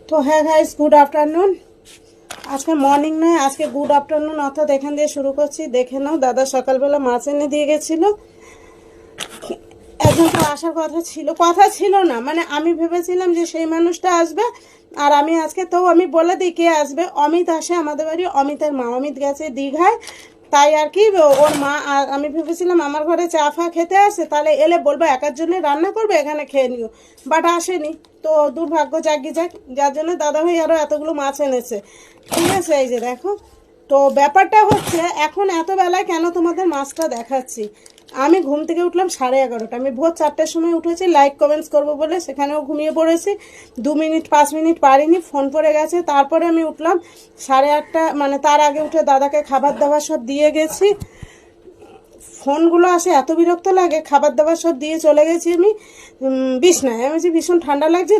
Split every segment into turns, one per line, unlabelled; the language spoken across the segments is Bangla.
তো হ্যাঁ গাইস, গুড আফটারনুন। আজকে মর্নিং নয়, আজকে গুড আফটারনুন, অর্থাৎ এখান দিয়ে শুরু করছি। দেখে নাও, দাদা সকালবেলা মাছ এনে দিয়ে গেছিলো। একজন তো আসার কথা ছিল না, মানে আমি ভেবেছিলাম যে সেই মানুষটা আসবে। আর আমি আজকে তো আমি বলে দিই কে আসবে। অমিত আসে আমাদের বাড়ি, অমিতের মা। অমিত গেছে দীঘায়, তাই আর কি ওর মা। আর আমি ভেবেছিলাম আমার ঘরে চা ফা খেতে আসে, তাহলে এলে বলবো একার জন্য রান্না করবে, এখানে খেয়ে নিও। বাট আসেনি, তো দুর্ভাগ্য জাগি যাক, যার জন্য দাদাভাই আরও এতগুলো মাছ এনেছে। ঠিক আছে, এই যে দেখো। তো ব্যাপারটা হচ্ছে, এখন এত বেলায় কেন তোমাদের মাছটা দেখাচ্ছি। আমি ঘুম থেকে উঠলাম 11:30। আমি ভোর 4টার সময় উঠেছি লাইক কমেন্টস করবো বলে, সেখানেও ঘুমিয়ে পড়েছি। 2 মিনিট 5 মিনিট পারিনি, ফোন পড়ে গেছে। তারপরে আমি উঠলাম 8:30, মানে তার আগে উঠে দাদাকে খাবার দাবার সব দিয়ে গেছি। ফোনগুলো আসে এত বিরক্ত লাগে। খাবার দাবার সব দিয়ে চলে গেছি আমি বিছনায়। আমি বলছি ভীষণ ঠান্ডা লাগছে,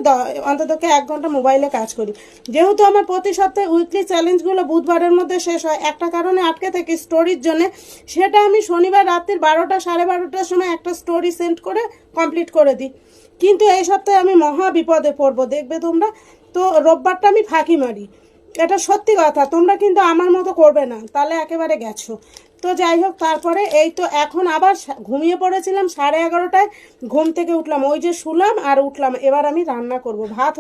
অন্তত 1 ঘন্টা মোবাইলে কাজ করি। যেহেতু আমার প্রতি সপ্তাহে উইকলি চ্যালেঞ্জগুলো বুধবারের মধ্যে শেষ হয়, একটা কারণে আটকে থাকি স্টোরির জন্যে। সেটা আমি শনিবার রাত্রির 12টা 12:30টার সময় একটা স্টোরি সেন্ড করে কমপ্লিট করে দিই। কিন্তু এই সপ্তাহে আমি মহা বিপদে পড়বো, দেখবে তোমরা। তো রোববারটা আমি ফাঁকি মারি, এটা সত্যি কথা। তোমরা কিন্তু আমার মতো করবে না, তাহলে একেবারে গেছো। তো যাই হোক, তারপরে এই তো এখন আবার ঘুমিয়ে পড়েছিলাম 11:30টায়। ঘুম থেকে উঠলাম, ওই যে শুলাম আর উঠলাম। এবার আমি রান্না করব ভাত।